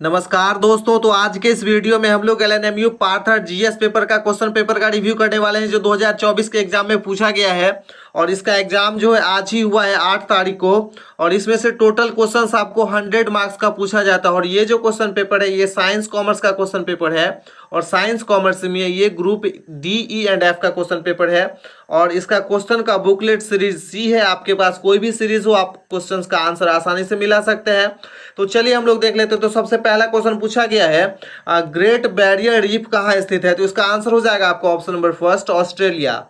नमस्कार दोस्तों। तो आज के इस वीडियो में हम लोग LNMU part third GS paper का क्वेश्चन पेपर का रिव्यू करने वाले हैं जो 2024 के एग्जाम में पूछा गया है। और इसका एग्जाम जो है आज ही हुआ है 8 तारीख को। और इसमें से टोटल क्वेश्चंस आपको 100 मार्क्स का पूछा जाता है। और ये जो क्वेश्चन पेपर है ये साइंस कॉमर्स का क्वेश्चन पेपर है। और साइंस कॉमर्स में ये group D E and F का क्वेश्चन पेपर है। और इसका क्वेश्चन का बुकलेट सीरीज सी है, आपके पास कोई भी सीरीज हो आप क्वेश्चंस का आंसर आसानी से मिला सकते हैं। तो चलिए हम लोग देख लेते हैं। तो सबसे पहला क्वेश्चन पूछा गया है ग्रेट बैरियर रीफ कहाँ स्थित है। तो इसका आंसर हो जाएगा आपको ऑप्शन नंबर फर्स्ट ऑस्ट्रेलिया।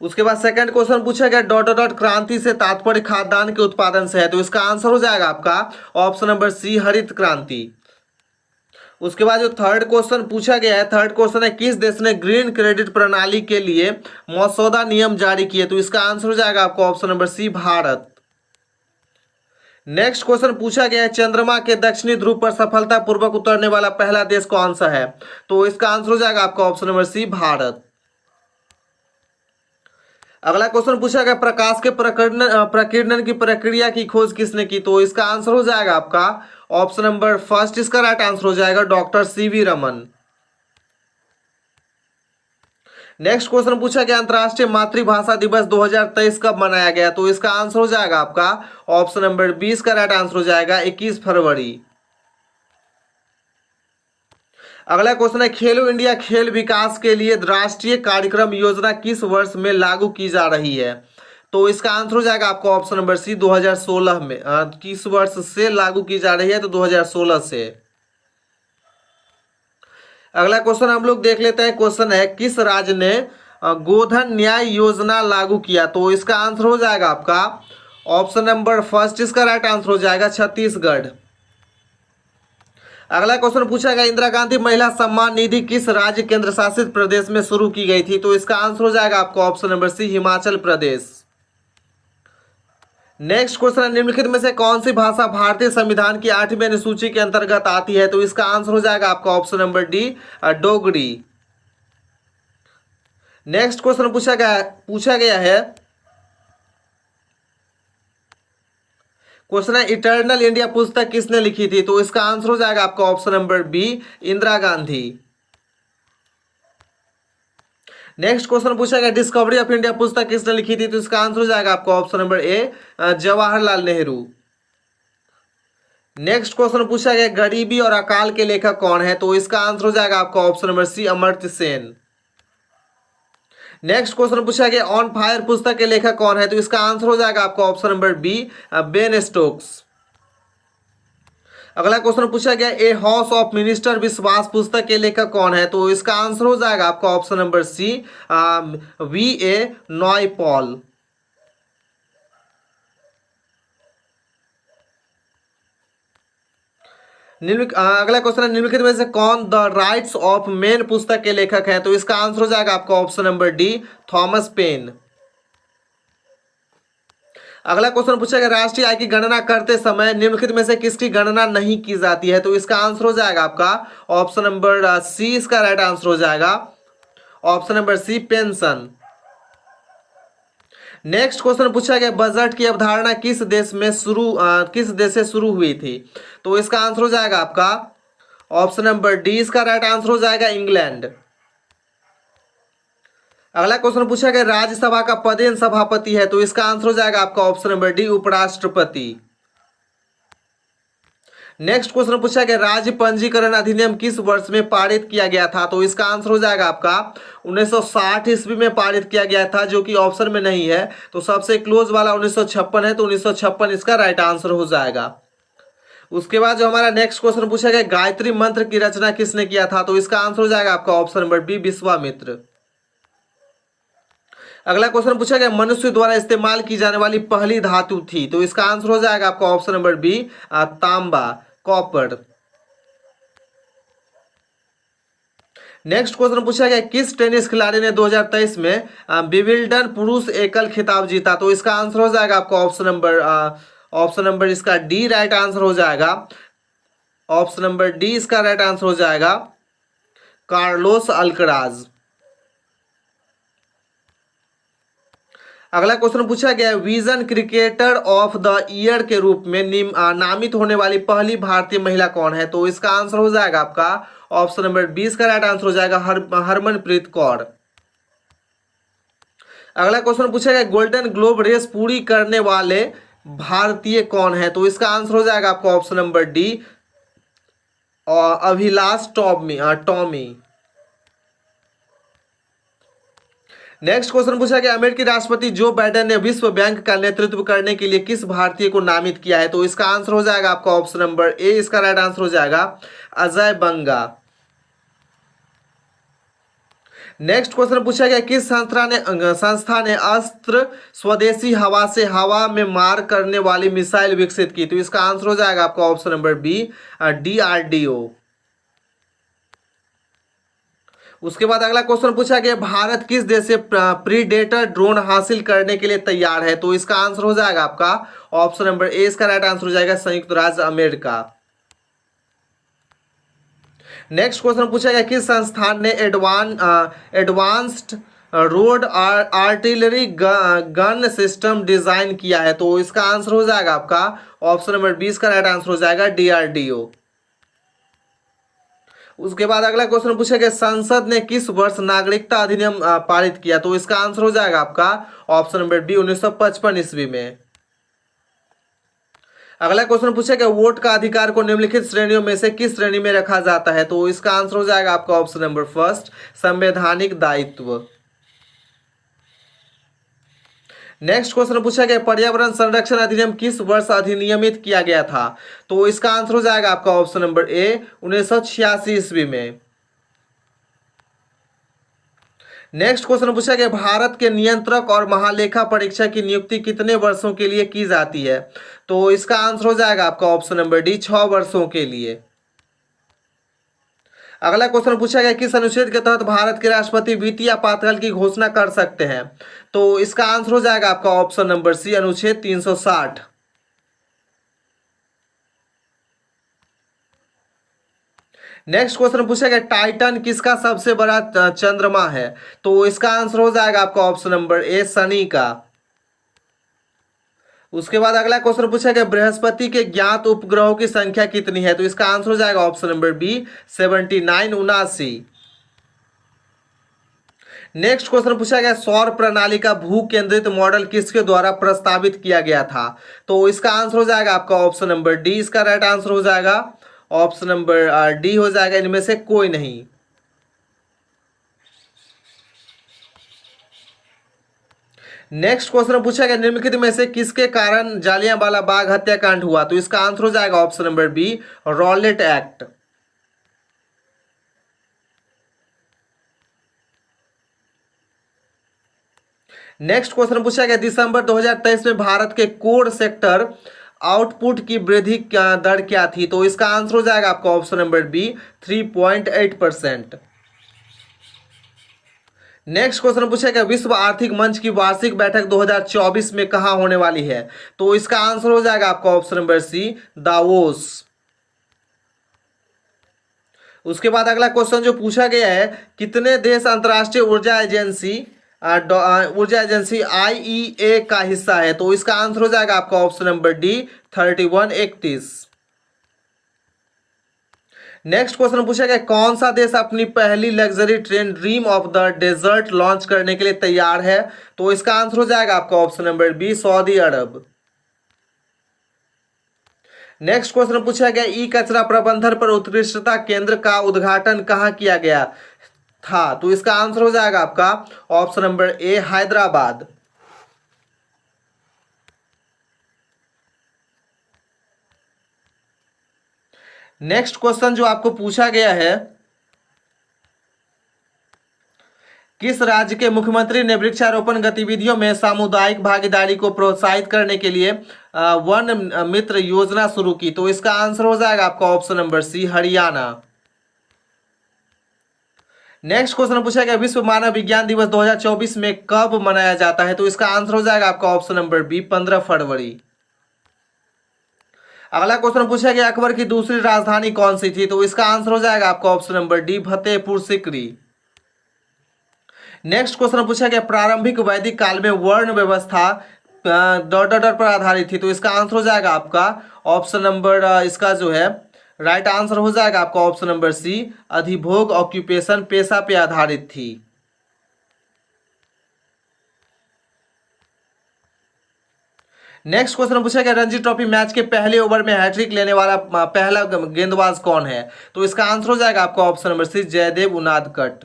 उसके बाद सेकंड क्वेश्चन पूछा गया डॉट डॉट डॉट क्रांति से तात्पर्य खाद्यान्न के उत्पादन से है। तो इसका आंसर हो जाएगा आपका ऑप्शन नंबर सी हरित क्रांति। उसके बाद जो थर्ड क्वेश्चन पूछा गया है, थर्ड क्वेश्चन है किस देश ने ग्रीन क्रेडिट प्रणाली के लिए मसौदा नियम जारी किए। तो इसका आंसर हो जाएगा आपको option number C Bharat. Next question पूछा गया है चंद्रमा के दक्षिणी ध्रुव पर सफलतापूर्वक उतरने वाला पहला देश कौन सा है। तो इसका आंसर हो जाएगा आपका ऑप्शन नंबर सी भारत। अगला क्वेश्चन पूछा गया प्रकाश के प्रकीर्णन की प्रक्रिया की खोज किसने की। तो इसका आंसर हो जाएगा आपका ऑप्शन नंबर फर्स्ट, इसका राइट आंसर हो जाएगा doctor CV Raman. Next question पूछा गया अंतर्राष्ट्रीय मातृभाषा दिवस 2023 कब मनाया गया। तो इसका आंसर हो जाएगा आपका ऑप्शन नंबर 20 का राइट आंसर हो जाएगा 21 फरवरी। अगला क्वेश्चन है खेलो इंडिया खेल विकास के लिए राष्ट्रीय कार्यक्रम योजना किस वर्ष में लागू की जा रही है। तो इसका आंसर हो जाएगा आपको ऑप्शन नंबर सी 2016 में। किस वर्ष से लागू की जा रही है तो 2016 से। अगला क्वेश्चन हम लोग देख लेते हैं। क्वेश्चन है किस राज्य ने गोधन न्याय योजना लागू किया। तो इसका आंसर हो जाएगा आपका ऑप्शन नंबर फर्स्ट, इसका राइट आंसर हो जाएगा छत्तीसगढ़। अगला क्वेश्चन पूछा गया इंदिरा गांधी महिला सम्मान निधि किस राज्य केंद्र शासित प्रदेश में शुरू की गई थी। तो इसका आंसर हो जाएगा आपको ऑप्शन नंबर सी हिमाचल प्रदेश। नेक्स्ट क्वेश्चन निम्नलिखित में से कौन सी भाषा भारतीय संविधान की 8वीं अनुसूची के अंतर्गत आती है। तो इसका आंसर हो जाएगा आपका option number D Dogri. Next question पूछा गया है क्वेश्चन है इटर्नल इंडिया पुस्तक किसने लिखी थी। तो इसका आंसर हो जाएगा आपका option number B Indira Gandhi. Next question पूछा गया डिस्कवरी ऑफ इंडिया पुस्तक किसने लिखी थी। तो इसका आंसर हो जाएगा आपका ऑप्शन नंबर ए जवाहरलाल नेहरू। नेक्स्ट क्वेश्चन पूछा गया गरीबी और अकाल के लेखक कौन है। तो इसका आंसर हो जाएगा आपका option number C Amartya Sen. Next question पूछा गया ऑन फायर पुस्तक के लेखक कौन है। तो इसका आंसर हो जाएगा आपका option number B Ben Stokes. अगला क्वेश्चन पूछा गया ए हाउस ऑफ मिनिस्टर विश्वास पुस्तक के लेखक कौन है। तो इसका आंसर हो जाएगा आपका option number C V A Naipaul. अगला क्वेश्चन है निम्नलिखित में से कौन द राइट्स ऑफ मैन पुस्तक के लेखक है। तो इसका आंसर हो जाएगा आपका option number D Thomas pen. अगला क्वेश्चन पूछा गया राष्ट्रीय आय की गणना करते समय निम्नलिखित में से किसकी गणना नहीं की जाती है। तो इसका आंसर हो जाएगा आपका ऑप्शन नंबर सी, इसका राइट आंसर हो जाएगा option number C pension. Next question पूछा गया बजट की अवधारणा किस देश से शुरू हुई थी। तो इसका आंसर हो जाएगा आपका ऑप्शन नंबर डी, इसका राइट आंसर हो जाएगा इंग्लैंड। अगला क्वेश्चन पूछा गया राज्यसभा का पदेन सभापति है। तो इसका आंसर हो जाएगा आपका ऑप्शन नंबर डी उपराष्ट्रपति। नेक्स्ट क्वेश्चन पूछा गया राज्य पंजीकरण अधिनियम किस वर्ष में पारित किया गया था। तो इसका आंसर हो जाएगा आपका 1960 ईस्वी में पारित किया गया था, जो कि ऑप्शन में नहीं है। तो सबसे क्लोज वाला 1956 है, तो 1956 इसका राइट आंसर हो जाएगा। उसके बाद जो हमारा नेक्स्ट क्वेश्चन पूछा गया गायत्री मंत्र की रचना किसने किया था। तो इसका आंसर हो जाएगा आपका ऑप्शन नंबर बी विश्वामित्र। अगला क्वेश्चन पूछा गया मनुष्य द्वारा इस्तेमाल की जाने वाली पहली धातु थी। तो इसका आंसर हो जाएगा आपका ऑप्शन नंबर बी तांबा कॉपर। नेक्स्ट क्वेश्चन पूछा गया किस टेनिस खिलाड़ी ने 2023 में विंबलडन पुरुष एकल खिताब जीता। तो इसका आंसर हो जाएगा आपका ऑप्शन नंबर इसका डी राइट आंसर हो जाएगा ऑप्शन नंबर डी, इसका राइट आंसर हो जाएगा कार्लोस अल्कराज। अगला क्वेश्चन पूछा गया है, vision cricketer of the year के रूप में नामित होने वाली पहली भारतीय महिला कौन है? तो इसका आंसर हो जाएगा आपका ऑप्शन नंबर 20 का राइट आंसर हो जाएगा हरमनप्रीत कौर। अगला क्वेश्चन पूछा गया, गोल्डन ग्लोब रेस पूरी करने वाले भारतीय कौन है? तो इसका आंसर हो जाएगा आपका option number D, Abhilash Tomy. Next question पूछा गया, अमेरिकी राष्ट्रपति जो बाइडेन ने विश्व बैंक का नेतृत्व करने के लिए किस भारतीय को नामित किया है? तो इसका आंसर हो जाएगा आपका ऑप्शन नंबर ए, इसका राइट आंसर हो जाएगा अजय बंगा। नेक्स्ट क्वेश्चन पूछा गया, किस संस्था ने अस्त्र स्वदेशी हवा से हवा में मार करने वाली मिसाइल विकसित की? तो इसका आंसर हो जाएगा आपका ऑप्शन नंबर बी, DRDO। उसके बाद अगला क्वेश्चन पूछा गया, भारत किस देश से प्रीडेटर ड्रोन हासिल करने के लिए तैयार है? तो इसका आंसर हो जाएगा आपका ऑप्शन नंबर ए, इसका राइट आंसर हो जाएगा संयुक्त राज्य अमेरिका। नेक्स्ट क्वेश्चन पूछा गया, किस संस्थान ने advanced road artillery gun system design किया है? तो इसका आंसर हो जाएगा आपका ऑप्शन नंबर 20 का राइट आंसर हो जाएगा DRDO। उसके बाद अगला क्वेश्चन पूछा गया, संसद ने किस वर्ष नागरिकता अधिनियम पारित किया? तो इसका आंसर हो जाएगा आपका ऑप्शन नंबर बी, 1955 ईस्वी में। अगला क्वेश्चन पूछा गया, वोट का अधिकार को निम्नलिखित श्रेणियों में से किस श्रेणी में रखा जाता है? तो इसका आंसर हो जाएगा आपका ऑप्शन नंबर फर्स्ट, संवैधानिक दायित्व। नेक्स्ट क्वेश्चन पूछा गया, पर्यावरण संरक्षण अधिनियम किस वर्ष अधिनियमित किया गया था? तो इसका आंसर हो जाएगा आपका ऑप्शन नंबर ए, 1986 ईस्वी में। नेक्स्ट क्वेश्चन पूछा गया, भारत के नियंत्रक और महालेखा परीक्षक की नियुक्ति कितने वर्षों के लिए की जाती है? तो इसका आंसर हो जाएगा आपका ऑप्शन नंबर डी, 6 वर्षों के लिए। अगला क्वेश्चन पूछा गया, किस अनुच्छेद के तहत भारत के राष्ट्रपति वित्तीय आपातकाल की घोषणा कर सकते हैं? तो इसका आंसर हो जाएगा आपका ऑप्शन नंबर सी, अनुच्छेद 360। नेक्स्ट क्वेश्चन पूछा गया, टाइटन किसका सबसे बड़ा चंद्रमा है? तो इसका आंसर हो जाएगा आपका ऑप्शन नंबर ए, शनि का। उसके बाद अगला क्वेश्चन पूछा गया, बृहस्पति के ज्ञात उपग्रहों की संख्या कितनी है? तो इसका आंसर हो जाएगा option number B, 79। Next question पूछा गया, सौर प्रणाली का भू केंद्रित मॉडल किसके द्वारा प्रस्तावित किया गया था? तो इसका आंसर हो जाएगा आपका ऑप्शन नंबर डी, इसका राइट आंसर हो जाएगा ऑप्शन नंबर डी हो जाएगा, इनमें से कोई नहीं। नेक्स्ट क्वेश्चन पूछा गया, निम्नलिखित में से किसके कारण जालियांवाला बाग हत्याकांड हुआ? तो इसका आंसर हो जाएगा option number B, Rowlatt Act. Next question पूछा गया, दिसंबर 2023 में भारत के कोर सेक्टर आउटपुट की वृद्धि दर क्या थी? तो इसका आंसर हो जाएगा आपका option number B, 3.8%। Next question पूछा गया, विश्व आर्थिक मंच की वार्षिक बैठक 2024 में कहां होने वाली है? तो इसका आंसर हो जाएगा आपका ऑप्शन नंबर सी, दावोस। उसके बाद अगला क्वेश्चन जो पूछा गया है, कितने देश अंतर्राष्ट्रीय ऊर्जा एजेंसी IEA का हिस्सा है? तो इसका आंसर हो जाएगा आपका option number D, 31। Next question पूछा गया, कौन सा देश अपनी पहली luxury train Dream of the Desert launch करने के लिए तैयार है? तो इसका आंसर हो जाएगा आपका ऑप्शन नंबर बी, सऊदी अरब। नेक्स्ट क्वेश्चन पूछा गया, ई कचरा प्रबंधन पर उत्कृष्टता केंद्र का उद्घाटन कहां किया गया था? तो इसका आंसर हो जाएगा आपका ऑप्शन नंबर ए, हैदराबाद। नेक्स्ट क्वेश्चन जो आपको पूछा गया है, किस राज्य के मुख्यमंत्री ने वृक्षारोपण गतिविधियों में सामुदायिक भागीदारी को प्रोत्साहित करने के लिए वन मित्र योजना शुरू की? तो इसका आंसर हो जाएगा आपका option number C, Haryana. Next question पूछा गया, विश्व मानव विज्ञान दिवस 2024 में कब मनाया जाता है? तो इसका आंसर हो जाएगा आपका ऑप्शन नंबर बी, 15 फरवरी। अगला क्वेश्चन पूछा गया, अकबर की दूसरी राजधानी कौन सी थी? तो इसका आंसर हो जाएगा आपका option number D, Fatehpur Sikri. Next question पूछा गया प्रारंभिक वैदिक काल में वर्ण व्यवस्था डॉट डॉट डॉट पर आधारित थी, तो इसका आंसर हो जाएगा आपका ऑप्शन नंबर इसका जो है राइट आंसर हो जाएगा आपका ऑप्शन नंबर सी, अधिभोग ऑक्यूपेशन पेशा पे आधारित थी। नेक्स्ट क्वेश्चन पूछा गया रणजी ट्रॉफी मैच के पहले ओवर में हैट्रिक लेने वाला पहला गेंदबाज कौन है, तो इसका आंसर हो जाएगा आपका option number C, Jaydev Unadkat.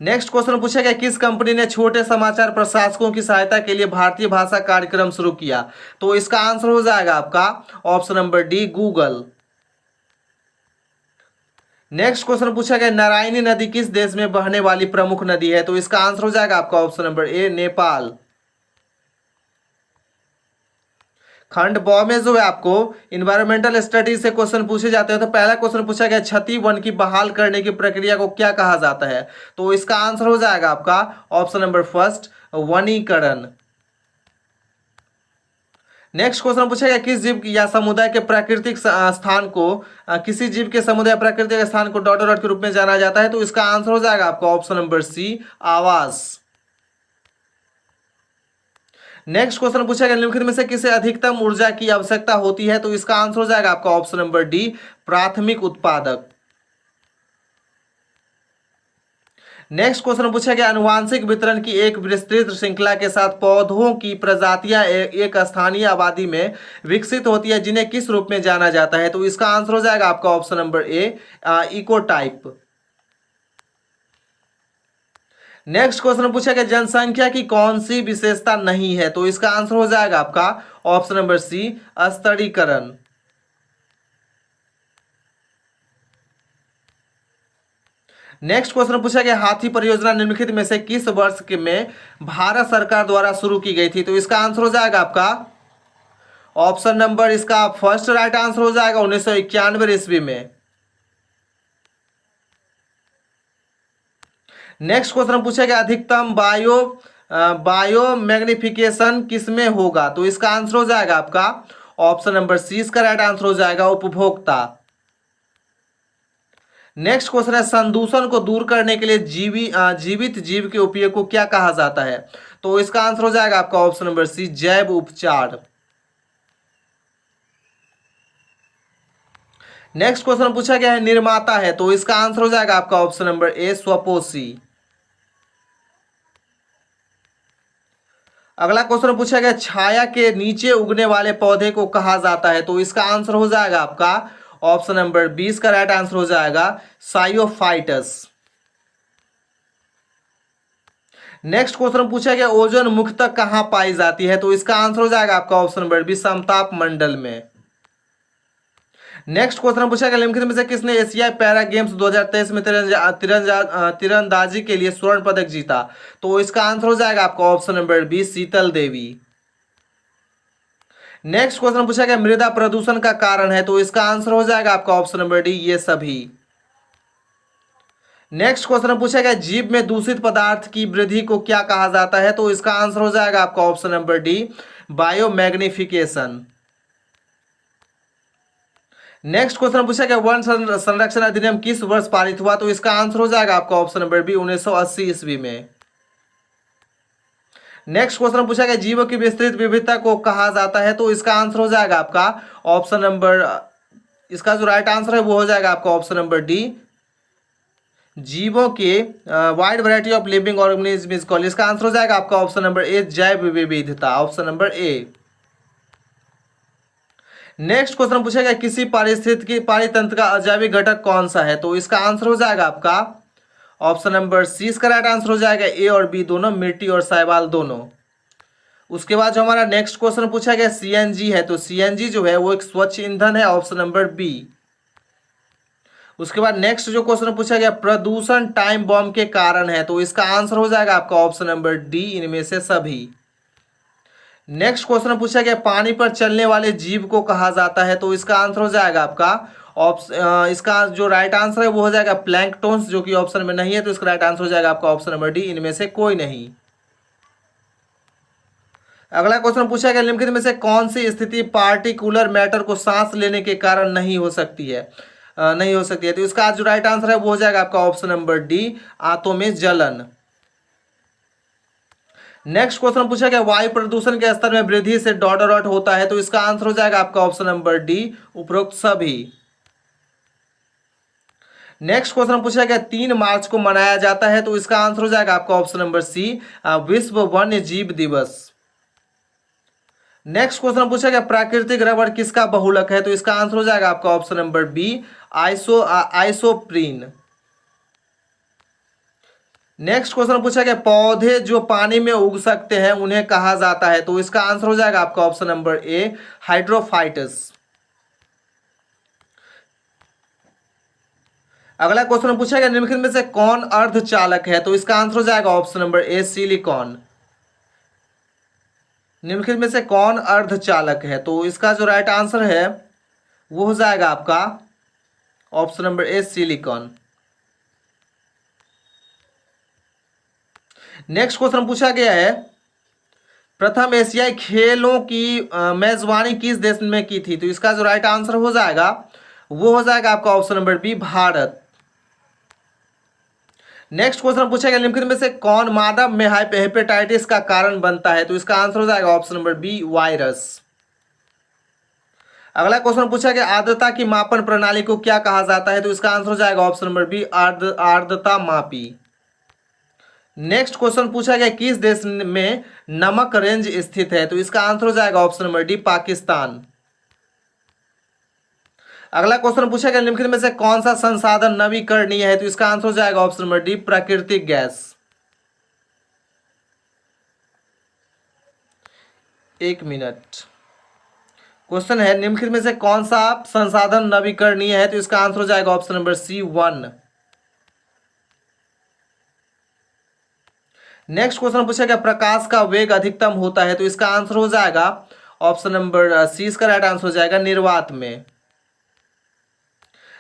Next question पूछा गया किस कंपनी ने छोटे समाचार प्रशासकों की सहायता के लिए भारतीय भाषा कार्यक्रम शुरू किया, तो इसका आंसर हो जाएगा आपका option number D, Google. Next question पूछा गया नारायणी नदी किस देश में बहने वाली प्रमुख नदी है, तो इसका आंसर हो जाएगा आपका ऑप्शन नंबर ए, नेपाल। खंड ब में जो है आपको इन्वायरमेंटल स्टडीज से क्वेश्चन पूछे जाते हैं, तो पहला क्वेश्चन पूछा गया क्षति वन की बहाल करने की प्रक्रिया को क्या कहा जाता है, तो इसका आंसर हो जाएगा आपका ऑप्शन नंबर फर्स्ट, वनीकरण। नेक्स्ट क्वेश्चन पूछा गया किस जीव या समुदाय के प्राकृतिक स्थान को किसी जीव के समुदाय प्राकृतिक स्थान को डॉट डॉट के रूप में जाना जाता है, तो इसका आंसर हो जाएगा आपका ऑप्शन नंबर सी, आवास। नेक्स्ट क्वेश्चन पूछा गया निम्नलिखित में से किसे अधिकतम ऊर्जा की आवश्यकता होती है, तो इसका आंसर हो जाएगा आपका ऑप्शन नंबर डी, प्राथमिक उत्पादक। नेक्स्ट क्वेश्चन पूछा गया अनुवांशिक वितरण की एक विस्तृत श्रृंखला के साथ पौधों की प्रजातियां एक स्थानीय आबादी में विकसित होती है जिन्हें किस रूप में जाना जाता है, तो इसका आंसर हो जाएगा आपका ऑप्शन नंबर ए, इकोटाइप। नेक्स्ट क्वेश्चन पूछा गया जनसंख्या की कौन सी विशेषता नहीं है, तो इसका आंसर हो जाएगा आपका ऑप्शन नंबर सी, स्तरीकरण। नेक्स्ट क्वेश्चन पूछा गया हाथी परियोजना निम्नलिखित में से किस वर्ष के में भारत सरकार द्वारा शुरू की गई थी, तो इसका आंसर हो जाएगा आपका ऑप्शन नंबर इसका फर्स्ट राइट आंसर हो जाएगा 1991 ईस्वी में। नेक्स्ट क्वेश्चन पूछा गया अधिकतम बायो मैग्निफिकेशन किसमें होगा, तो इसका आंसर हो जाएगा आपका ऑप्शन नंबर सी, इसका राइट आंसर हो जाएगा उपभोक्ता। नेक्स्ट क्वेश्चन है संदूषण को दूर करने के लिए जीवित जीव के उपयोग को क्या कहा जाता है, तो इसका आंसर हो जाएगा आपका ऑप्शन नंबर सी, जैव उपचार। नेक्स्ट क्वेश्चन पूछा गया है निर्माता है, तो इसका आंसर हो जाएगा आपका ऑप्शन नंबर ए, स्वपोषी। अगला क्वेश्चन पूछा गया छाया के नीचे उगने वाले पौधे को कहा जाता है, तो इसका आंसर हो जाएगा आपका ऑप्शन नंबर 20 का राइट आंसर हो जाएगा साइयोफाइटस। नेक्स्ट क्वेश्चन पूछा गया ओजोन मुख्यतः कहां पाई जाती है, तो इसका आंसर हो जाएगा आपका ऑप्शन नंबर बी, समताप मंडल में। नेक्स्ट क्वेश्चन पूछा गया निम्नलिखित में से किसने एशियाई पैरा गेम्स 2023 में तीरंदाजी के लिए स्वर्ण पदक जीता, तो इसका आंसर हो जाएगा आपका ऑप्शन नंबर बी, शीतल देवी। नेक्स्ट क्वेश्चन पूछा गया मृदा प्रदूषण का कारण है, तो इसका आंसर हो जाएगा आपका ऑप्शन नंबर डी, ये सभी। नेक्स्ट क्वेश्चन पूछा गया जीव में दूषित पदार्थ की वृद्धि को क्या कहा जाता है, तो इसका आंसर हो जाएगा आपका option number D, biomagnification. Next question पूछा गया वन संरक्षण अधिनियम किस वर्ष पारित हुआ, तो इसका आंसर हो जाएगा आपका ऑप्शन नंबर बी, 1980 ईस्वी में। नेक्स्ट क्वेश्चन पूछा गया जीवों की विस्तृत विविधता को कहा जाता है, तो इसका आंसर हो जाएगा आपका ऑप्शन नंबर इसका जो राइट आंसर है वो हो जाएगा आपका ऑप्शन नंबर डी, जीवों के wide variety of living organism is called. इसका आंसर हो जाएगा आपका ऑप्शन नंबर ए, जैव विविधता, ऑप्शन नंबर ए। नेक्स्ट क्वेश्चन पूछा गया किसी पारिस्थितिकी पारितंत्र का अजैविक घटक कौन सा है, तो इसका आंसर हो जाएगा आपका ऑप्शन नंबर सी, इसका राइट आंसर हो जाएगा ए और बी दोनों, मिट्टी और शैवाल दोनों। उसके बाद जो हमारा नेक्स्ट क्वेश्चन पूछा गया सीएनजी है, तो सीएनजी जो है वो एक स्वच्छ ईंधन है, ऑप्शन नंबर बी। उसके बाद नेक्स्ट जो क्वेश्चन पूछा गया प्रदूषण टाइम बॉम्ब के कारण है, तो इसका आंसर हो जाएगा आपका ऑप्शन नंबर डी, इनमें से सभी। नेक्स्ट क्वेश्चन पूछा गया पानी पर चलने वाले जीव को कहा जाता है, तो इसका आंसर हो जाएगा आपका इसका जो राइट आंसर है वो हो जाएगा प्लैंकटॉन्स, जो कि ऑप्शन में नहीं है, तो इसका राइट आंसर हो जाएगा आपका ऑप्शन नंबर डी, इनमें से कोई नहीं। अगला क्वेश्चन पूछा गया निम्नलिखित में से कौन सी स्थिति पार्टिकुलर मैटर को सांस लेने के कारण नहीं हो सकती है, नहीं हो सकती है। तो इसका जो राइट आंसर है वो हो जाएगा आपका ऑप्शन नंबर डी, आंतों में जलन। नेक्स्ट क्वेश्चन पूछा गया वायु प्रदूषण के स्तर में वृद्धि से डॉट डॉट होता है, तो इसका आंसर हो जाएगा आपका ऑप्शन नंबर डी, उपरोक्त सभी। नेक्स्ट क्वेश्चन पूछा गया 3 मार्च को मनाया जाता है, तो इसका आंसर हो जाएगा आपका ऑप्शन नंबर सी, विश्व वन्य जीव दिवस। नेक्स्ट क्वेश्चन पूछा गया प्राकृतिक रबड़ किसका बहुलक है, तो इसका आंसर हो जाएगा आपका option number B, isoprene. Next question पूछा गया पौधे जो पानी में उग सकते हैं उन्हें कहा जाता है, तो इसका आंसर हो जाएगा आपका ऑप्शन नंबर ए, हाइड्रोफाइटस। अगला क्वेश्चन पूछा गया निम्नलिखित में से कौन अर्धचालक है, तो इसका आंसर हो जाएगा ऑप्शन नंबर ए, सिलिकॉन। निम्नलिखित में से कौन अर्धचालक है, तो इसका जो राइट आंसर है वो हो जाएगा आपका ऑप्शन नंबर ए, सिलिकॉन। नेक्स्ट क्वेश्चन पूछा गया है प्रथम एशियाई खेलों की मेजबानी किस देश में की थी, तो इसका जो राइट आंसर हो जाएगा वो हो जाएगा आपका option number B, Bharat. Next question पूछा गया निम्नलिखित में से कौन मानव में हेपेटाइटिस का कारण बनता है, तो इसका आंसर हो जाएगा ऑप्शन नंबर बी, वायरस। अगला क्वेश्चन पूछा गया आर्द्रता की मापन प्रणाली को क्या कहा जाता है, तो इसका आंसर हो जाएगा ऑप्शन नंबर बी, आर्द्रता मापी। नेक्स्ट क्वेश्चन पूछा गया किस देश में नमक रेंज स्थित है, तो इसका आंसर हो जाएगा ऑप्शन नंबर डी, पाकिस्तान। अगला क्वेश्चन पूछा गया निम्नलिखित में से कौन सा संसाधन नवीकरणीय है, तो इसका आंसर हो जाएगा ऑप्शन नंबर डी, प्राकृतिक गैस। एक मिनट, क्वेश्चन है निम्नलिखित में से कौन सा संसाधन नवीकरणीय है, तो इसका आंसर हो जाएगा option number C, one. Next question पूछा गया प्रकाश का वेग अधिकतम होता है, तो इसका आंसर हो जाएगा ऑप्शन नंबर सी, इसका राइट आंसर हो जाएगा निर्वात में।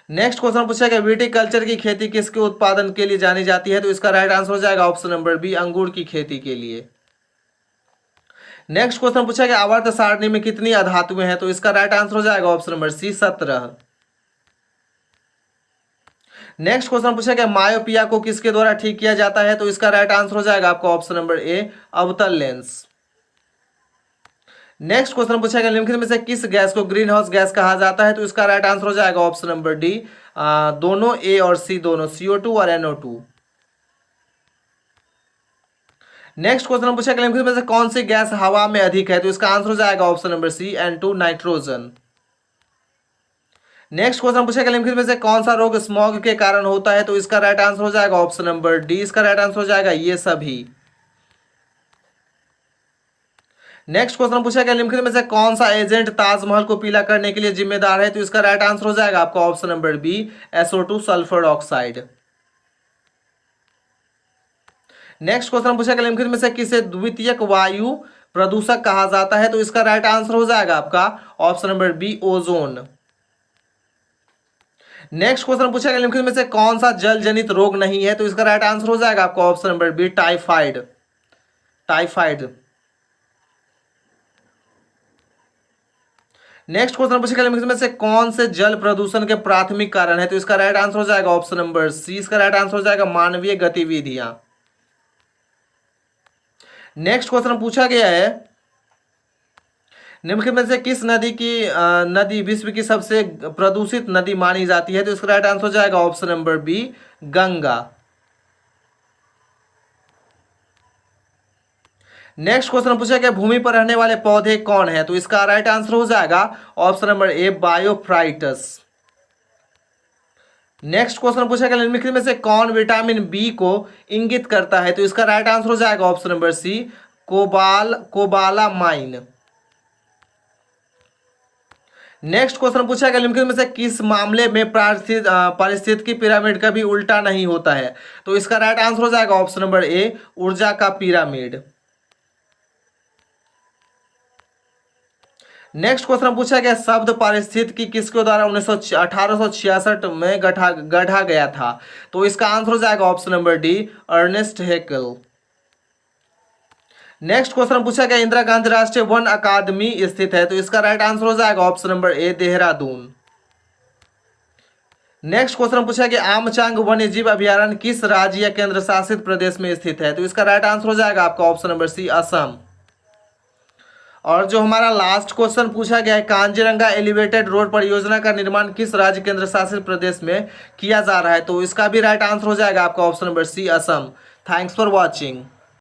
नेक्स्ट क्वेश्चन पूछा गया विटिकल्चर की खेती किसके उत्पादन के लिए जानी जाती है, तो इसका राइट आंसर हो जाएगा ऑप्शन नंबर बी, अंगूर की खेती के लिए। नेक्स्ट क्वेश्चन पूछा गया आवर्त सारणी में कितनी अधातुएं हैं, तो इसका राइट आंसर हो जाएगा option number C, 17। Next question पूछा गया मायोपिया को किसके द्वारा ठीक किया जाता है, तो इसका राइट आंसर हो जाएगा आपका ऑप्शन नंबर ए, अवतल लेंस। नेक्स्ट क्वेश्चन पूछा गया निम्नलिखित में से किस गैस को ग्रीन हाउस गैस कहा जाता है, तो इसका राइट आंसर हो जाएगा ऑप्शन नंबर डी, दोनों ए और सी दोनों, CO2 और NO2। नेक्स्ट क्वेश्चन पूछा गया निम्नलिखित में से कौन सी गैस हवा में अधिक है, तो इसका आंसर हो जाएगा option number C, N2, nitrogen. Next question पूछा गया निम्नलिखित में से कौन सा रोग स्मॉग के कारण होता है, तो इसका राइट आंसर हो जाएगा ऑप्शन नंबर डी, इसका राइट आंसर हो जाएगा ये सभी। नेक्स्ट क्वेश्चन पूछा गया निम्नलिखित में से कौन सा एजेंट ताजमहल को पीला करने के लिए जिम्मेदार है, तो इसका राइट आंसर हो जाएगा आपका option number B, SO2, sulphur oxide. Next question पूछा गया निम्नलिखित में से किसे द्वितीयक वायु प्रदूषक कहा जाता है, तो इसका राइट आंसर हो जाएगा आपका option number B, ozone. Next question पूछा गया निम्नलिखित में से कौन सा जल जनित रोग नहीं है, तो इसका राइट आंसर हो जाएगा आपका option number B, typhoid. Next question पूछा गया निम्नलिखित में से कौन से जल प्रदूषण के प्राथमिक कारण है, तो इसका राइट आंसर हो जाएगा ऑप्शन नंबर सी, इसका राइट आंसर हो जाएगा मानवीय गतिविधियां। नेक्स्ट क्वेश्चन पूछा गया है निम्नलिखित में से किस नदी विश्व की सबसे प्रदूषित नदी मानी जाती है, तो इसका राइट आंसर हो जाएगा option number B, Ganga. Next question पूछा गया भूमि पर रहने वाले पौधे कौन है, तो इसका राइट आंसर हो जाएगा ऑप्शन नंबर ए, बायोफ्राइटस। नेक्स्ट क्वेश्चन पूछा गया निम्नलिखित में से कौन विटामिन बी को इंगित करता है, तो इसका राइट आंसर हो जाएगा option number C, cobalamin. Next question पूछा गया निम्नलिखित में से किस मामले में पारिस्थितिकी पिरामिड कभी उल्टा नहीं होता है, तो इसका राइट आंसर हो जाएगा ऑप्शन नंबर ए, ऊर्जा का पिरामिड। नेक्स्ट क्वेश्चन पूछा गया शब्द पारिस्थितिकी किसके द्वारा 1866 में गढ़ा गया था, तो इसका आंसर हो जाएगा option number D, Ernest Haeckel. Next question पूछा गया इंदिरा गांधी राष्ट्रीय वन अकादमी स्थित है, तो इसका राइट आंसर हो जाएगा ऑप्शन नंबर ए, देहरादून। नेक्स्ट क्वेश्चन पूछा कि आमचांग वन्यजीव अभयारण्य किस राज्य या केंद्र शासित प्रदेश में स्थित है? तो इसका राइट आंसर हो जाएगा आपका ऑप्शन नंबर सी, असम। और जो हमारा लास्ट क्वेश्चन पूछा गया है, कांजीरंगा एलिवेटेड रोड परियोजना का निर्माण किस राज्य केंद्र शासित प्रदेश में किया जा रहा है? तो इसका भी राइट आंसर हो जाएगा आपका option number C, Assam. Thanks for watching.